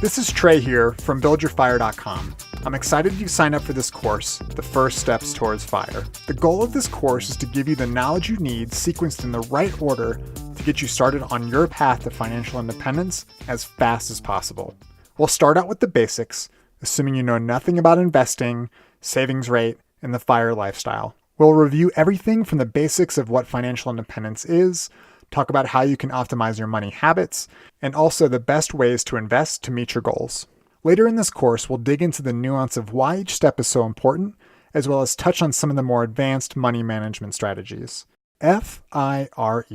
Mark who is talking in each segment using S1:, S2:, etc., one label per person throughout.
S1: This is Trey here from buildyourfire.com. I'm excited you signed up for this course, The First Steps Towards Fire. The goal of this course is to give you the knowledge you need sequenced in the right order to get you started on your path to financial independence as fast as possible. We'll start out with the basics, assuming you know nothing about investing, savings rate, and the FIRE lifestyle. We'll review everything from the basics of what financial independence is, talk about how you can optimize your money habits, and also the best ways to invest to meet your goals. Later in this course, we'll dig into the nuance of why each step is so important, as well as touch on some of the more advanced money management strategies. FIRE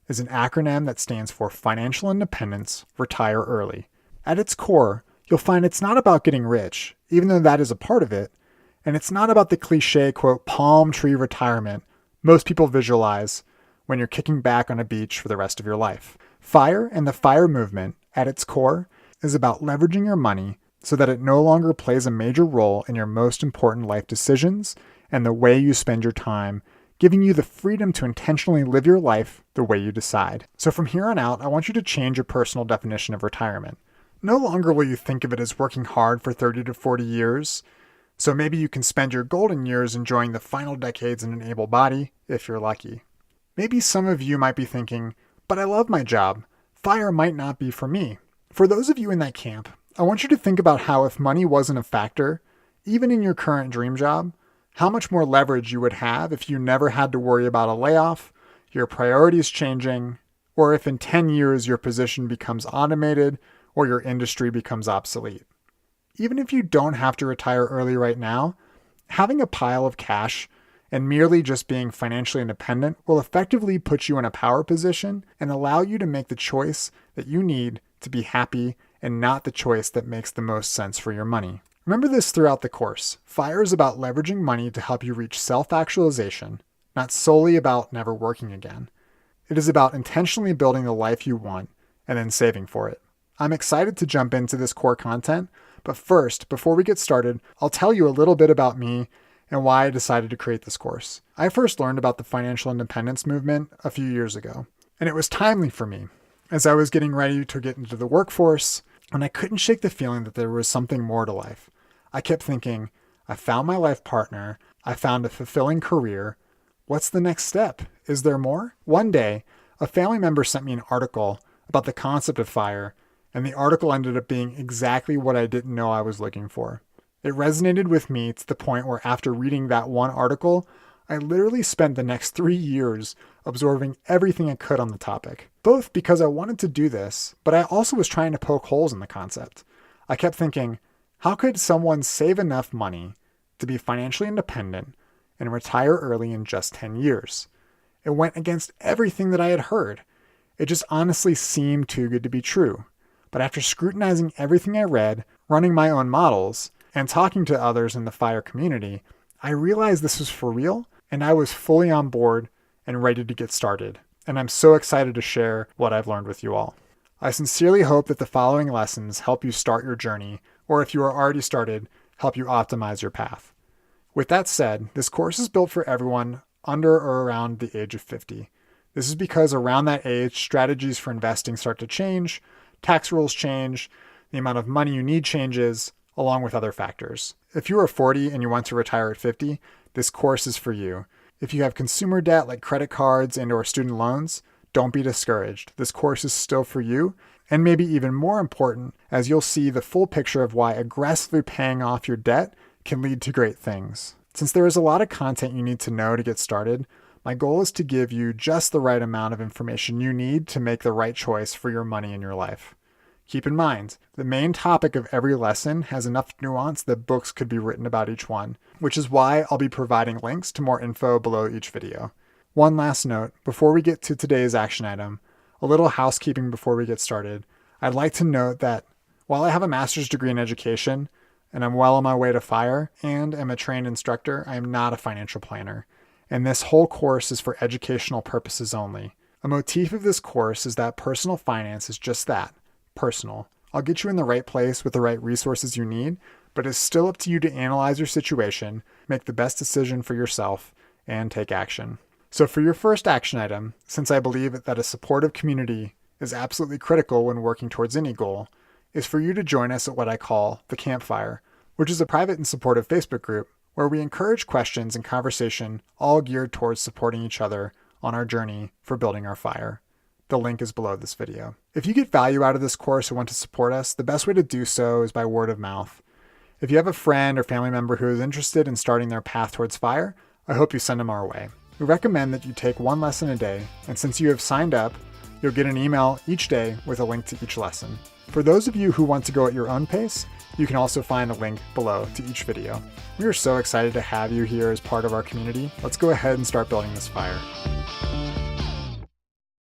S1: is an acronym that stands for Financial Independence, Retire Early. At its core, you'll find it's not about getting rich, even though that is a part of it, and it's not about the cliche, quote, palm tree retirement most people visualize when you're kicking back on a beach for the rest of your life. FIRE and the FIRE movement, at its core, is about leveraging your money so that it no longer plays a major role in your most important life decisions and the way you spend your time, giving you the freedom to intentionally live your life the way you decide. So from here on out, I want you to change your personal definition of retirement. No longer will you think of it as working hard for 30 to 40 years, so maybe you can spend your golden years enjoying the final decades in an able body, if you're lucky. Maybe some of you might be thinking, but I love my job. FIRE might not be for me. For those of you in that camp, I want you to think about how if money wasn't a factor, even in your current dream job, how much more leverage you would have if you never had to worry about a layoff, your priorities changing, or if in 10 years your position becomes automated or your industry becomes obsolete. Even if you don't have to retire early right now, having a pile of cash and merely just being financially independent will effectively put you in a power position and allow you to make the choice that you need to be happy and not the choice that makes the most sense for your money. Remember this throughout the course. FIRE is about leveraging money to help you reach self-actualization, not solely about never working again. It is about intentionally building the life you want and then saving for it. I'm excited to jump into this core content, but first, before we get started, I'll tell you a little bit about me and why I decided to create this course. I first learned about the financial independence movement a few years ago, and it was timely for me as I was getting ready to get into the workforce, and I couldn't shake the feeling that there was something more to life. I kept thinking, I found my life partner, I found a fulfilling career. What's the next step? Is there more? One day, a family member sent me an article about the concept of FIRE, and the article ended up being exactly what I didn't know I was looking for. It resonated with me to the point where after reading that one article, I literally spent the next 3 years absorbing everything I could on the topic. Both because I wanted to do this, but I also was trying to poke holes in the concept. I kept thinking, how could someone save enough money to be financially independent and retire early in just 10 years? It went against everything that I had heard. It just honestly seemed too good to be true. But after scrutinizing everything I read, running my own models, and talking to others in the FIRE community, I realized this was for real, and I was fully on board and ready to get started. And I'm so excited to share what I've learned with you all. I sincerely hope that the following lessons help you start your journey, or if you are already started, help you optimize your path. With that said, this course is built for everyone under or around the age of 50. This is because around that age, strategies for investing start to change, tax rules change, the amount of money you need changes, along with other factors. If you are 40 and you want to retire at 50, this course is for you. If you have consumer debt like credit cards and/or student loans, don't be discouraged. This course is still for you, and maybe even more important, as you'll see the full picture of why aggressively paying off your debt can lead to great things. Since there is a lot of content you need to know to get started, my goal is to give you just the right amount of information you need to make the right choice for your money in your life. Keep in mind, the main topic of every lesson has enough nuance that books could be written about each one, which is why I'll be providing links to more info below each video. One last note, before we get to today's action item, a little housekeeping before we get started. I'd like to note that while I have a master's degree in education, and I'm well on my way to FIRE, and am a trained instructor, I am not a financial planner. And this whole course is for educational purposes only. A motif of this course is that personal finance is just that. Personal. I'll get you in the right place with the right resources you need, but it's still up to you to analyze your situation, make the best decision for yourself, and take action. So for your first action item, since I believe that a supportive community is absolutely critical when working towards any goal, is for you to join us at what I call the Campfire, which is a private and supportive Facebook group where we encourage questions and conversation all geared towards supporting each other on our journey for building our fire. The link is below this video. If you get value out of this course and want to support us, the best way to do so is by word of mouth. If you have a friend or family member who is interested in starting their path towards fire, I hope you send them our way. We recommend that you take one lesson a day, and since you have signed up, you'll get an email each day with a link to each lesson. For those of you who want to go at your own pace, you can also find a link below to each video. We are so excited to have you here as part of our community. Let's go ahead and start building this fire.